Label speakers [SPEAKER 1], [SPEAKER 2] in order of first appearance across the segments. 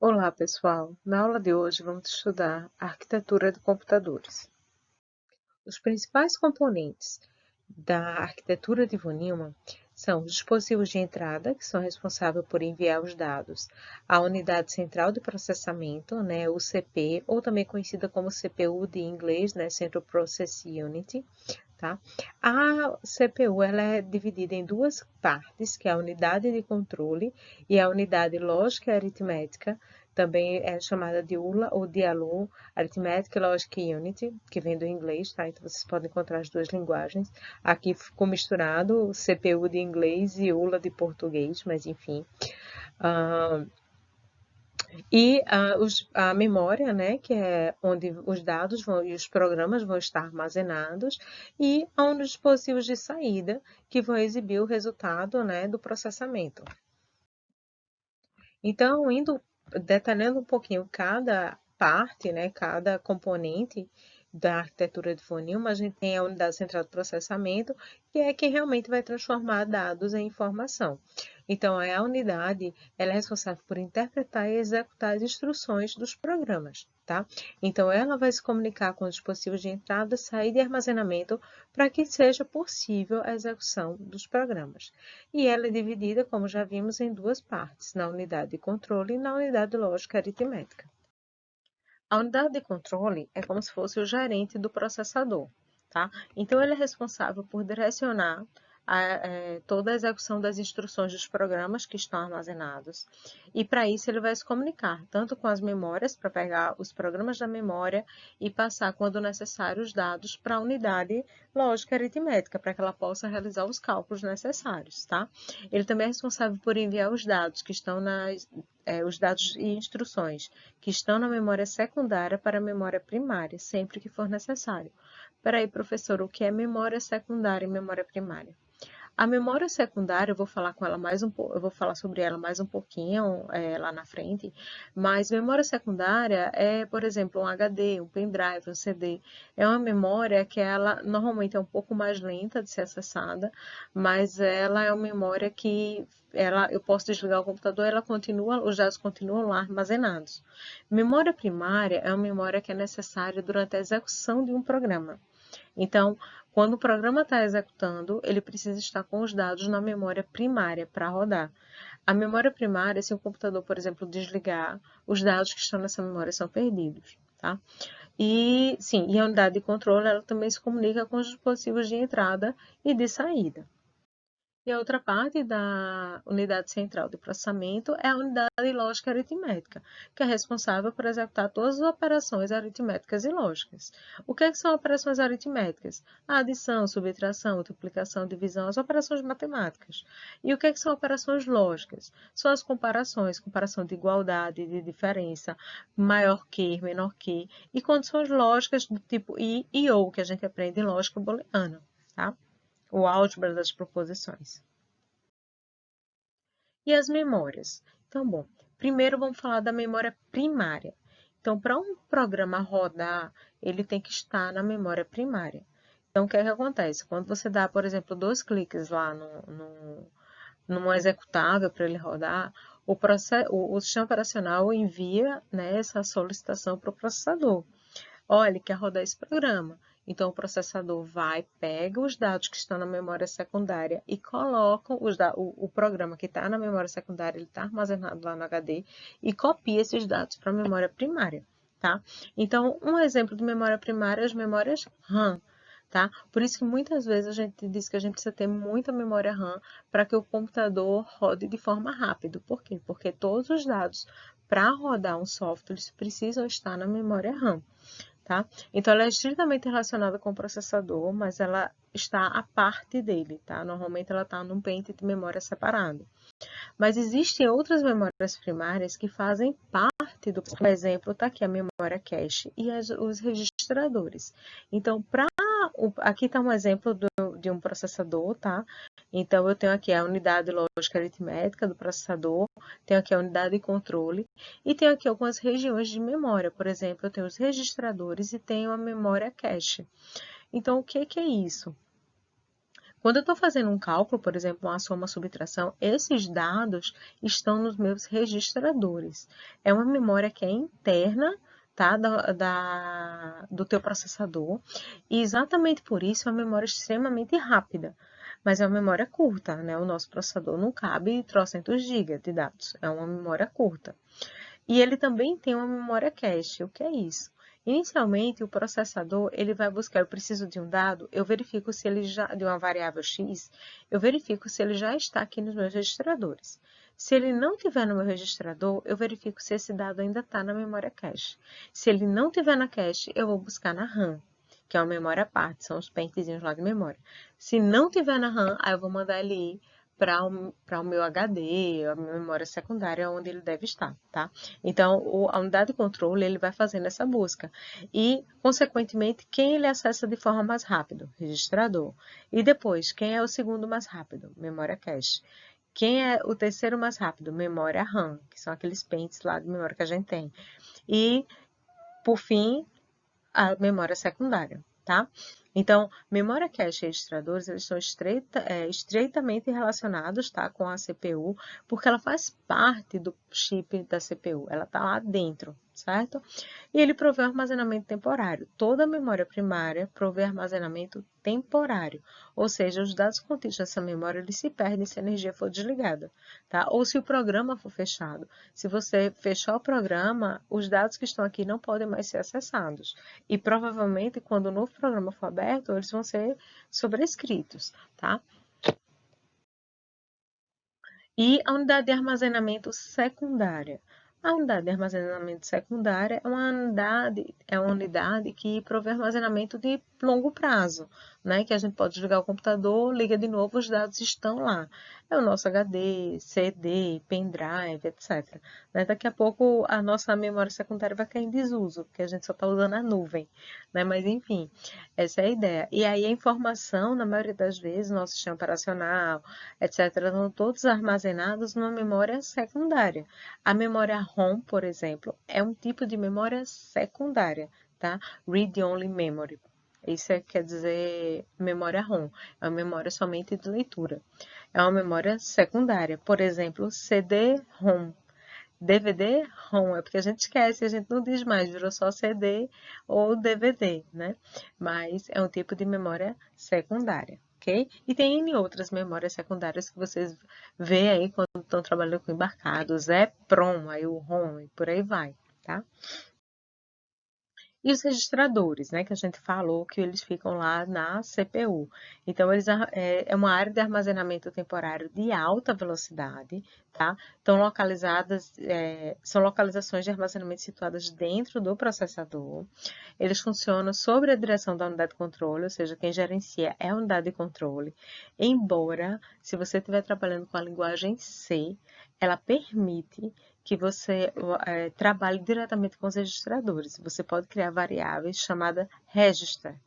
[SPEAKER 1] Olá, pessoal! Na aula de hoje vamos estudar a arquitetura de computadores. Os principais componentes da arquitetura de von Neumann são os dispositivos de entrada, que são responsáveis por enviar os dados à unidade central de processamento, o CP, ou também conhecida como CPU de inglês, Central Process Unit. Tá? A CPU ela é dividida em duas partes, que é a unidade de controle e a unidade lógica e aritmética, também é chamada de ULA ou DLU, Arithmetic Logic Unit, que vem do inglês, tá? Então vocês podem encontrar as duas linguagens. Aqui ficou misturado CPU de inglês e ULA de português, mas enfim. A memória, que é onde os dados e os programas vão estar armazenados, e onde os dispositivos de saída, que vão exibir o resultado, do processamento. Então, detalhando um pouquinho cada parte, cada componente da arquitetura de von Neumann, a gente tem a unidade central de processamento, que é quem realmente vai transformar dados em informação. Então, a unidade ela é responsável por interpretar e executar as instruções dos programas, tá? Então, ela vai se comunicar com os dispositivos de entrada, saída e armazenamento para que seja possível a execução dos programas. E ela é dividida, como já vimos, em duas partes, na unidade de controle e na unidade lógica aritmética. A unidade de controle é como se fosse o gerente do processador, tá? Então, ele é responsável por direcionar toda a execução das instruções dos programas que estão armazenados. E, para isso, ele vai se comunicar tanto com as memórias, para pegar os programas da memória e passar, quando necessário, os dados para a unidade lógica aritmética, para que ela possa realizar os cálculos necessários, tá? Ele também é responsável por enviar os dados que estão os dados e instruções que estão na memória secundária para a memória primária, sempre que for necessário. Peraí, professor, o que é memória secundária e memória primária? A memória secundária, eu vou falar com ela eu vou falar sobre ela mais um pouquinho lá na frente, mas memória secundária é, por exemplo, um HD, um pendrive, um CD. É uma memória que ela normalmente é um pouco mais lenta de ser acessada, mas ela é uma memória que eu posso desligar o computador, os dados continuam lá armazenados. Memória primária é uma memória que é necessária durante a execução de um programa. Então, quando o programa está executando, ele precisa estar com os dados na memória primária para rodar. A memória primária, se o computador, por exemplo, desligar, os dados que estão nessa memória são perdidos, tá? E, sim, e a unidade de controle, ela também se comunica com os dispositivos de entrada e de saída. E a outra parte da unidade central de processamento é a unidade lógica aritmética, que é responsável por executar todas as operações aritméticas e lógicas. O que são operações aritméticas? A adição, subtração, multiplicação, divisão, as operações matemáticas. E o que são operações lógicas? São as comparações, comparação de igualdade, de diferença, maior que, menor que, e condições lógicas do tipo e ou, que a gente aprende em lógica booleana, tá? O álgebra das proposições. E as memórias? Então, bom, primeiro vamos falar da memória primária. Então, para um programa rodar, ele tem que estar na memória primária. Então, o que é que acontece? Quando você dá, por exemplo, 2 cliques lá num executável para ele rodar, o sistema operacional envia, essa solicitação para o processador. Olha, ele quer rodar esse programa. Então, o processador pega os dados que estão na memória secundária e coloca o programa que está na memória secundária, ele está armazenado lá no HD, e copia esses dados para a memória primária, tá? Então, um exemplo de memória primária é as memórias RAM, tá? Por isso que muitas vezes a gente diz que a gente precisa ter muita memória RAM para que o computador rode de forma rápida. Por quê? Porque todos os dados para rodar um software precisam estar na memória RAM. Tá? Então, ela é estritamente relacionada com o processador, mas ela está à parte dele, tá? Normalmente, ela está num pente de memória separado. Mas existem outras memórias primárias que fazem parte do... Por exemplo, está aqui a memória cache e os registradores. Então, aqui está um exemplo de um processador, tá? Então, eu tenho aqui a unidade lógica aritmética do processador, tenho aqui a unidade de controle e tenho aqui algumas regiões de memória. Por exemplo, eu tenho os registradores e tenho a memória cache. Então, o que é isso? Quando eu estou fazendo um cálculo, por exemplo, uma soma, uma subtração, esses dados estão nos meus registradores. É uma memória que é interna, tá, do teu processador, e exatamente por isso é uma memória extremamente rápida. Mas é uma memória curta, né? O nosso processador não cabe trocentos gigas de dados, é uma memória curta. E ele também tem uma memória cache. O que é isso? Inicialmente, o processador ele vai buscar, eu preciso de um dado, eu verifico se ele já, de uma variável x, eu verifico se ele já está aqui nos meus registradores. Se ele não estiver no meu registrador, eu verifico se esse dado ainda está na memória cache. Se ele não estiver na cache, eu vou buscar na RAM, que é uma memória à parte, são os pentezinhos lá de memória. Se não estiver na RAM, aí eu vou mandar ele ir para o meu HD, a minha memória secundária, onde ele deve estar, tá? Então, a unidade de controle, ele vai fazendo essa busca. E, consequentemente, quem ele acessa de forma mais rápida? Registrador. E depois, quem é o segundo mais rápido? Memória cache. Quem é o terceiro mais rápido? Memória RAM, que são aqueles pentes lá de memória que a gente tem. E, por fim, a memória secundária, tá? Então, memória cache e registradores, eles estão estreitamente relacionados, tá, com a CPU, porque ela faz parte do chip da CPU, ela está lá dentro, certo? E ele provê armazenamento temporário. Toda a memória primária provê armazenamento temporário, ou seja, os dados contidos nessa memória eles se perdem se a energia for desligada, tá? Ou se o programa for fechado. Se você fechar o programa, os dados que estão aqui não podem mais ser acessados. E provavelmente, quando o novo programa for aberto, eles vão ser sobrescritos, tá? E a unidade de armazenamento secundária. A unidade de armazenamento secundária é uma unidade que provê armazenamento de longo prazo, né? Que a gente pode desligar o computador, liga de novo, os dados estão lá. É o nosso HD, CD, pendrive, etc. Né? Daqui a pouco a nossa memória secundária vai cair em desuso, porque a gente só está usando a nuvem, né? Mas enfim, essa é a ideia. E aí a informação, na maioria das vezes, nosso sistema operacional, etc., estão todos armazenados numa memória secundária. A memória ROM, por exemplo, é um tipo de memória secundária, tá? Read-only memory. Isso quer dizer memória ROM, é uma memória somente de leitura. É uma memória secundária, por exemplo, CD-ROM. DVD-ROM, é porque a gente esquece, a gente não diz mais, virou só CD ou DVD, né? Mas é um tipo de memória secundária, ok? E tem N outras memórias secundárias que vocês veem aí quando estão trabalhando com embarcados, EPROM, aí o ROM e por aí vai, tá? E os registradores, né, que a gente falou que eles ficam lá na CPU. Então, é uma área de armazenamento temporário de alta velocidade, tá? Estão localizadas, são localizações de armazenamento situadas dentro do processador. Eles funcionam sob a direção da unidade de controle, ou seja, quem gerencia é a unidade de controle. Embora, se você estiver trabalhando com a linguagem C, ela permite que você trabalhe diretamente com os registradores. Você pode criar variáveis chamadas register.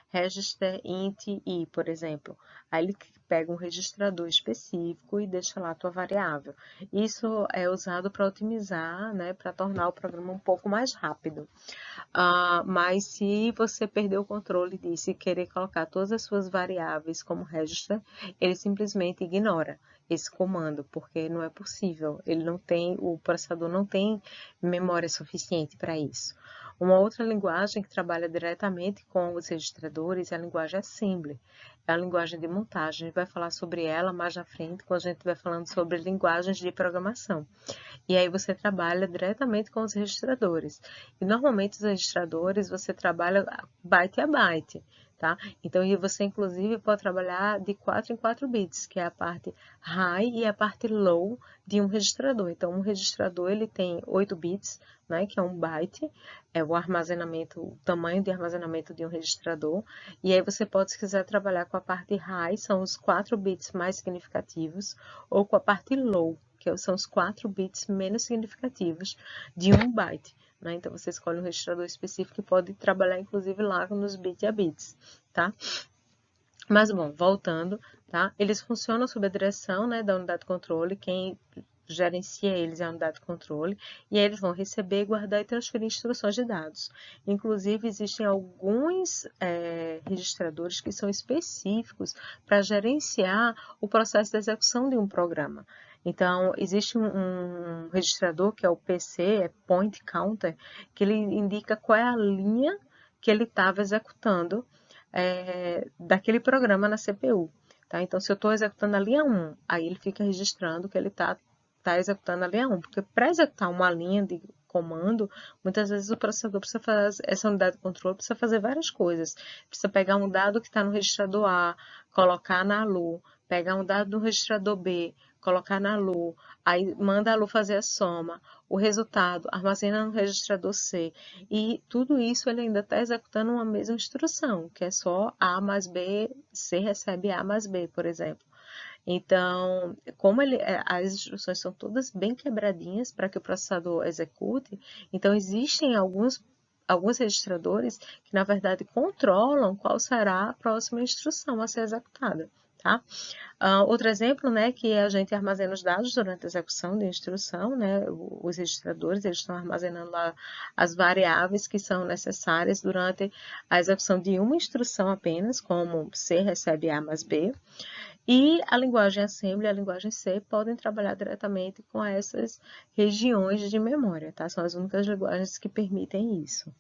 [SPEAKER 1] Register int i, por exemplo. Aí ele pega um registrador específico e deixa lá a tua variável. Isso é usado para otimizar, né, para tornar o programa um pouco mais rápido. Mas se você perder o controle disso e querer colocar todas as suas variáveis como register, ele simplesmente ignora esse comando, porque não é possível. O processador não tem memória suficiente para isso. Uma outra linguagem que trabalha diretamente com os registradores é a linguagem Assembly. É a linguagem de montagem. A gente vai falar sobre ela mais na frente, quando a gente estiver falando sobre linguagens de programação. E aí você trabalha diretamente com os registradores. E normalmente os registradores você trabalha byte a byte, tá? Então você inclusive pode trabalhar de 4 em 4 bits, que é a parte high e a parte low de um registrador. Então um registrador ele tem 8 bits, né, que é um byte, é o armazenamento, o tamanho de armazenamento de um registrador. E aí você pode, se quiser trabalhar com a parte high, são os 4 bits mais significativos, ou com a parte low, que são os 4 bits menos significativos de um byte. Né? Então, você escolhe um registrador específico e pode trabalhar, inclusive, lá nos bits a bits, tá? Mas, bom, voltando, tá? Eles funcionam sob a direção, né, da unidade de controle. Quem gerencia eles é a unidade de controle, e aí eles vão receber, guardar e transferir instruções de dados. Inclusive, existem alguns registradores que são específicos para gerenciar o processo de execução de um programa. Então, existe um registrador que é o PC, é Point Counter, que ele indica qual é a linha que ele estava executando daquele programa na CPU. Tá? Então, se eu estou executando a linha 1, aí ele fica registrando que ele está executando a linha 1, porque para executar uma linha de comando, muitas vezes o processador precisa fazer, essa unidade de controle precisa fazer várias coisas. Precisa pegar um dado que está no registrador A, colocar na ALU, pegar um dado do registrador B, colocar na ALU, aí manda a ALU fazer a soma, o resultado armazena no registrador C, e tudo isso ele ainda está executando uma mesma instrução, que é só A mais B, C recebe A mais B, por exemplo. Então, como as instruções são todas bem quebradinhas para que o processador execute, então existem alguns registradores que, na verdade, controlam qual será a próxima instrução a ser executada. Tá? Outro exemplo, né, que a gente armazena os dados durante a execução de instrução, né, os registradores, eles estão armazenando lá as variáveis que são necessárias durante a execução de uma instrução apenas, como C recebe A mais B, e a linguagem Assembly e a linguagem C podem trabalhar diretamente com essas regiões de memória, tá? São as únicas linguagens que permitem isso.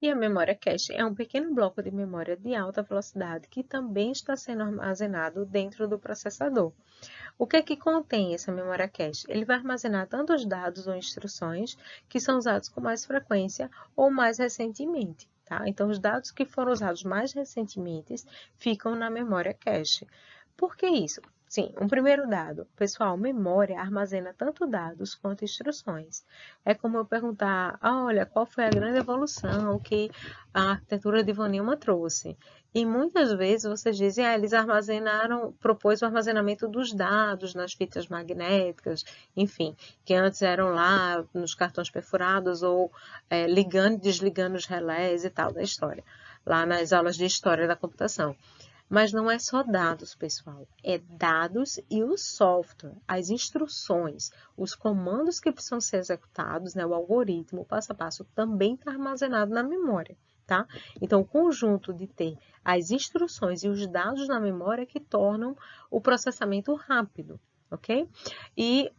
[SPEAKER 1] E a memória cache é um pequeno bloco de memória de alta velocidade que também está sendo armazenado dentro do processador. O que é que contém essa memória cache? Ele vai armazenar tanto os dados ou instruções que são usados com mais frequência ou mais recentemente. Tá? Então, os dados que foram usados mais recentemente ficam na memória cache. Por que isso? Sim, um primeiro dado. Pessoal, memória armazena tanto dados quanto instruções. É como eu perguntar, olha, qual foi a grande evolução que a arquitetura de Von Neumann trouxe? E muitas vezes vocês dizem, eles propôs o armazenamento dos dados nas fitas magnéticas, enfim, que antes eram lá nos cartões perfurados ou ligando e desligando os relés e tal da história, lá nas aulas de história da computação. Mas não é só dados, pessoal. É dados e o software, as instruções, os comandos que precisam ser executados, né, o algoritmo, o passo a passo, também está armazenado na memória, tá? Então, o conjunto de ter as instruções e os dados na memória que tornam o processamento rápido, ok? E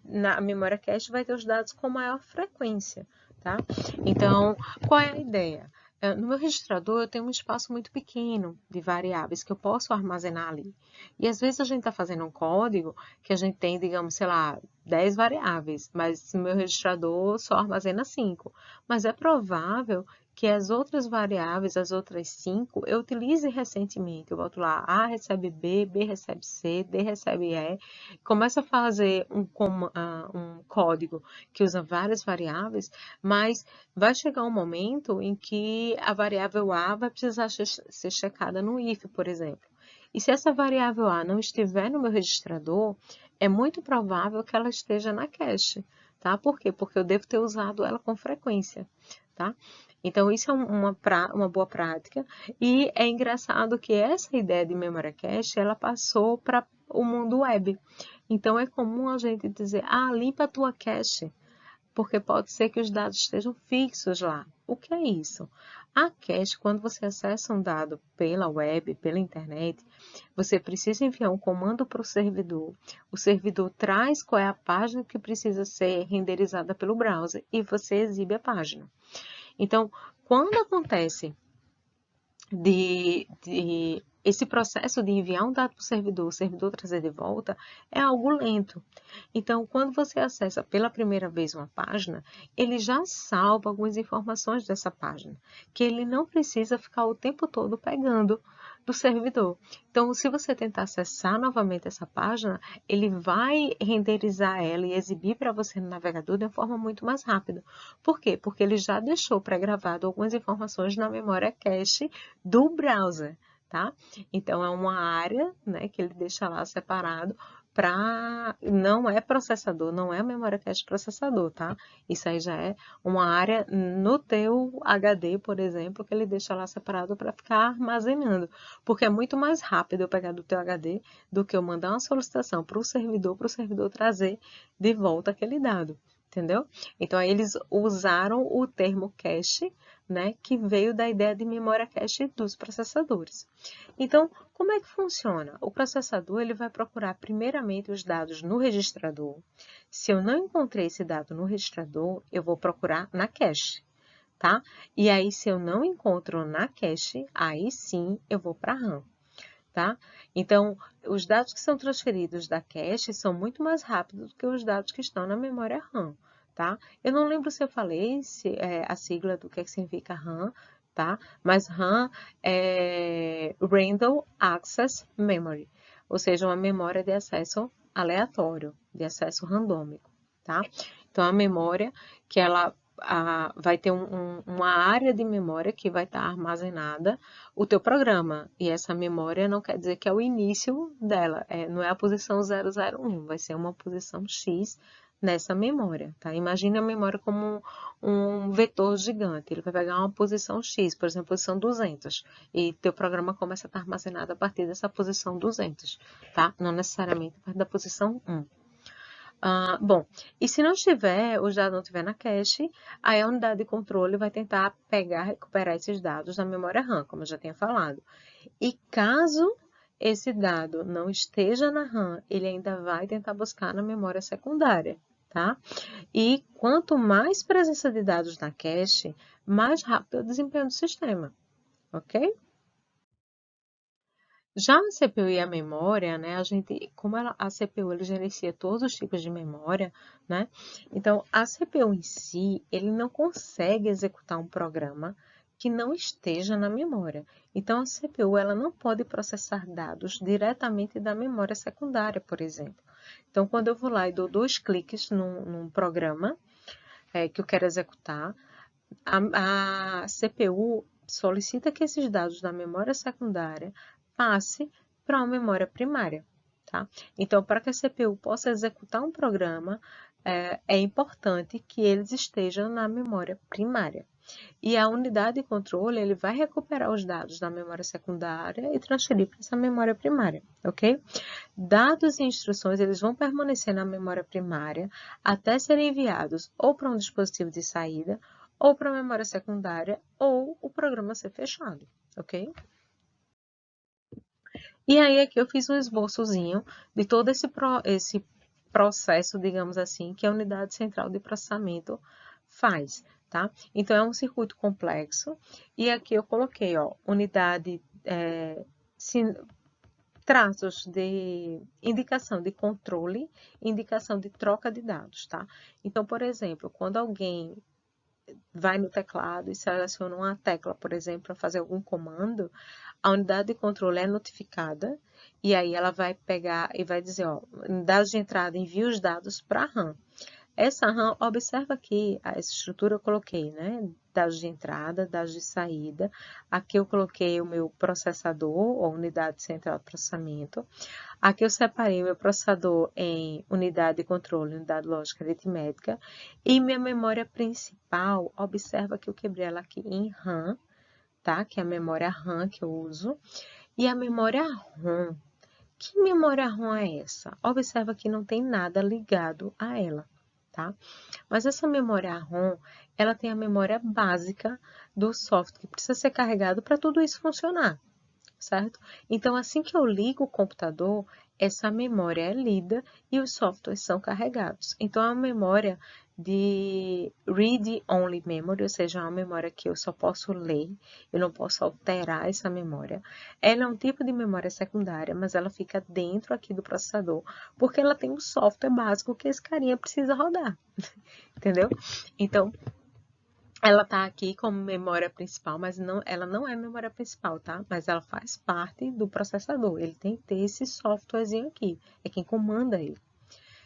[SPEAKER 1] na memória cache vai ter os dados com maior frequência, tá? Então, qual é a ideia? No meu registrador, eu tenho um espaço muito pequeno de variáveis que eu posso armazenar ali. E às vezes a gente está fazendo um código que a gente tem, digamos, sei lá, 10 variáveis, mas no meu registrador só armazena 5. Mas é provável que as outras variáveis, as outras 5, eu utilize recentemente. Eu boto lá A recebe B, B recebe C, D recebe E. Começo a fazer um código que usa várias variáveis, mas vai chegar um momento em que a variável A vai precisar ser checada no if, por exemplo. E se essa variável A não estiver no meu registrador, é muito provável que ela esteja na cache, tá? Por quê? Porque eu devo ter usado ela com frequência, tá? Então, isso é uma boa prática. E é engraçado que essa ideia de memória cache, ela passou para o mundo web. Então, é comum a gente dizer, limpa a tua cache, porque pode ser que os dados estejam fixos lá. O que é isso? A cache, quando você acessa um dado pela web, pela internet, você precisa enviar um comando para o servidor traz qual é a página que precisa ser renderizada pelo browser e você exibe a página. Então, quando acontece esse processo de enviar um dado para o servidor trazer de volta, é algo lento. Então, quando você acessa pela primeira vez uma página, ele já salva algumas informações dessa página, que ele não precisa ficar o tempo todo pegando do servidor. Então, se você tentar acessar novamente essa página, ele vai renderizar ela e exibir para você no navegador de uma forma muito mais rápida. Por quê? Porque ele já deixou pré-gravado algumas informações na memória cache do browser, tá? Então, é uma área, né, que ele deixa lá separado não é processador, não é a memória cache processador, tá? Isso aí já é uma área no teu HD, por exemplo, que ele deixa lá separado para ficar armazenando. Porque é muito mais rápido eu pegar do teu HD do que eu mandar uma solicitação para o servidor trazer de volta aquele dado. Entendeu? Então, aí eles usaram o termo cache, né, que veio da ideia de memória cache dos processadores. Então, como é que funciona? O processador ele vai procurar primeiramente os dados no registrador. Se eu não encontrei esse dado no registrador, eu vou procurar na cache, tá? E aí, se eu não encontro na cache, aí sim eu vou para a RAM, tá? Então, os dados que são transferidos da cache são muito mais rápidos do que os dados que estão na memória RAM, tá? Eu não lembro se eu falei a sigla do que significa RAM, tá? Mas RAM é Random Access Memory, ou seja, uma memória de acesso aleatório, de acesso randômico, tá? Então, a memória que ela vai ter uma área de memória que vai estar armazenada o teu programa. E essa memória não quer dizer que é o início dela, não é a posição 001, vai ser uma posição X nessa memória, tá? Imagina a memória como um vetor gigante. Ele vai pegar uma posição X, por exemplo, posição 200, e teu programa começa a estar armazenado a partir dessa posição 200, tá? Não necessariamente a partir da posição 1. Bom, e se não estiver, os dados não estiver na cache, aí a unidade de controle vai tentar pegar, recuperar esses dados da memória RAM, como eu já tinha falado. E caso esse dado não esteja na RAM, ele ainda vai tentar buscar na memória secundária, tá? E quanto mais presença de dados na cache, mais rápido é o desempenho do sistema, ok? Já a CPU e a memória, né, a CPU ele gerencia todos os tipos de memória, né? Então, a CPU em si, ele não consegue executar um programa que não esteja na memória. Então, a CPU ela não pode processar dados diretamente da memória secundária, por exemplo. Então, quando eu vou lá e dou 2 cliques num programa que eu quero executar, a CPU solicita que esses dados da memória secundária passe para uma memória primária, tá? Então, para que a CPU possa executar um programa, é importante que eles estejam na memória primária. E a unidade de controle, ele vai recuperar os dados da memória secundária e transferir para essa memória primária, ok? Dados e instruções, eles vão permanecer na memória primária até serem enviados ou para um dispositivo de saída, ou para a memória secundária, ou o programa ser fechado, ok? E aí aqui eu fiz um esboçozinho de todo esse processo, digamos assim, que a unidade central de processamento faz, tá? Então, é um circuito complexo, e aqui eu coloquei, ó, unidade, traços de indicação de controle, indicação de troca de dados, tá? Então, por exemplo, quando alguém vai no teclado e seleciona uma tecla, por exemplo, para fazer algum comando, a unidade de controle é notificada e aí ela vai pegar e vai dizer, ó, dados de entrada, envia os dados para a RAM. Essa RAM, observa aqui, essa estrutura eu coloquei, né? Dados de entrada, dados de saída. Aqui eu coloquei o meu processador, ou unidade central de processamento. Aqui eu separei o meu processador em unidade de controle, unidade lógica aritmética. E minha memória principal, observa que eu quebrei ela aqui em RAM, tá? Que é a memória RAM que eu uso. E a memória ROM. Que memória ROM é essa? Observa que não tem nada ligado a ela, tá? Mas essa memória ROM, ela tem a memória básica do software que precisa ser carregado para tudo isso funcionar, certo? Então, assim que eu ligo o computador, essa memória é lida e os softwares são carregados. Então, é uma memória de read-only memory, ou seja, uma memória que eu só posso ler, eu não posso alterar essa memória. Ela é um tipo de memória secundária, mas ela fica dentro aqui do processador, porque ela tem um software básico que esse carinha precisa rodar, entendeu? Então, ela tá aqui como memória principal, mas ela não é memória principal, tá? Mas ela faz parte do processador. Ele tem que ter esse softwarezinho aqui. É quem comanda ele.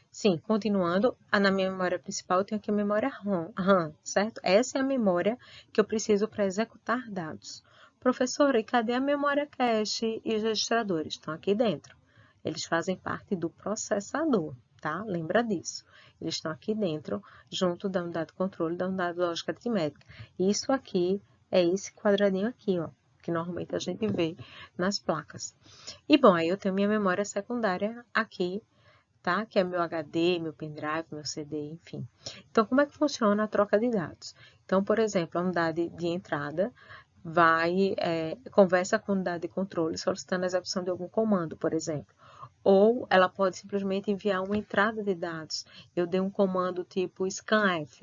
[SPEAKER 1] Sim, continuando, na minha memória principal eu tenho aqui a memória RAM, certo? Essa é a memória que eu preciso para executar dados. Professora, e cadê a memória cache e os registradores? Estão aqui dentro. eles fazem parte do processador, tá? Lembra disso. Eles estão aqui dentro, junto da unidade de controle da unidade de lógica aritmética. Isso aqui é esse quadradinho aqui, ó, que normalmente a gente vê nas placas. E bom, aí eu tenho minha memória secundária aqui, tá? Que é meu HD, meu pendrive, meu CD, enfim. Então, como é que funciona a troca de dados? Então, por exemplo, a unidade de entrada conversa com a unidade de controle solicitando a execução de algum comando, por exemplo. Ou ela pode simplesmente enviar uma entrada de dados. Eu dei um comando tipo scanf.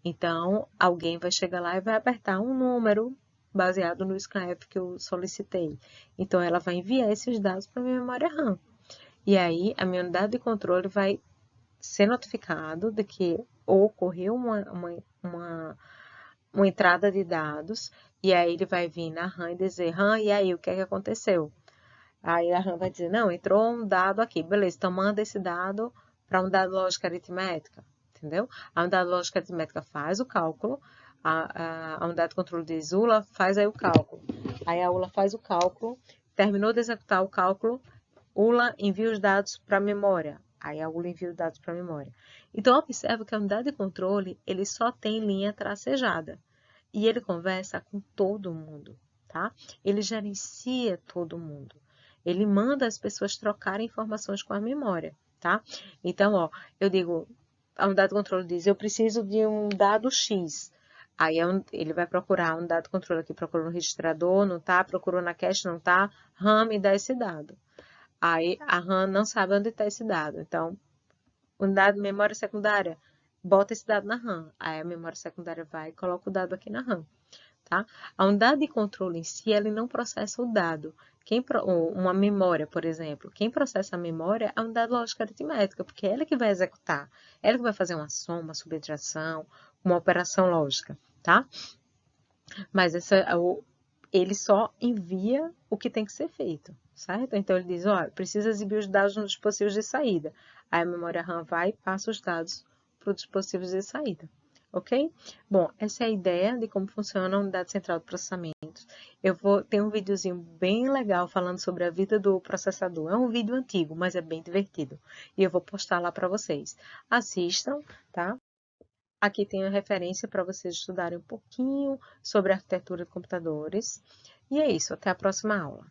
[SPEAKER 1] Então, alguém vai chegar lá e vai apertar um número baseado no scanf que eu solicitei. Então, ela vai enviar esses dados para a minha memória RAM. E aí, a minha unidade de controle vai ser notificado de que ocorreu uma entrada de dados, e aí ele vai vir na RAM e dizer, RAM, e aí, o que é que aconteceu? Aí a RAM vai dizer, não, entrou um dado aqui, beleza, então manda esse dado para a unidade lógica aritmética, entendeu? A unidade lógica aritmética faz o cálculo, a unidade de controle diz, ULA, faz aí o cálculo. Aí a ULA faz o cálculo, terminou de executar o cálculo, ULA envia os dados para a memória. Aí a ULA envia os dados para a memória. Então, observe que a unidade de controle, ele só tem linha tracejada. E ele conversa com todo mundo, tá? Ele gerencia todo mundo. Ele manda as pessoas trocarem informações com a memória, tá? Então, ó, eu digo, a unidade de controle diz, eu preciso de um dado X. Aí ele vai procurar a unidade de controle aqui, procurou no registrador, não tá? Procurou na cache, não tá? RAM me dá esse dado. Aí a RAM não sabe onde está esse dado. Então, unidade de memória secundária, bota esse dado na RAM. Aí a memória secundária vai e coloca o dado aqui na RAM. Tá? A unidade de controle em si, ela não processa o dado. Uma memória, por exemplo, quem processa a memória é a unidade lógica aritmética, porque é ela que vai executar, ela que vai fazer uma soma, uma subtração, uma operação lógica, tá? Mas ele só envia o que tem que ser feito, certo? Então, ele diz, olha, precisa exibir os dados nos dispositivos de saída. Aí a memória RAM vai e passa os dados para os dispositivos de saída, ok? Bom, essa é a ideia de como funciona a unidade central de processamento. Ter um videozinho bem legal falando sobre a vida do processador. É um vídeo antigo, mas é bem divertido. E eu vou postar lá para vocês. Assistam, tá? Aqui tem a referência para vocês estudarem um pouquinho sobre a arquitetura de computadores. E é isso, até a próxima aula.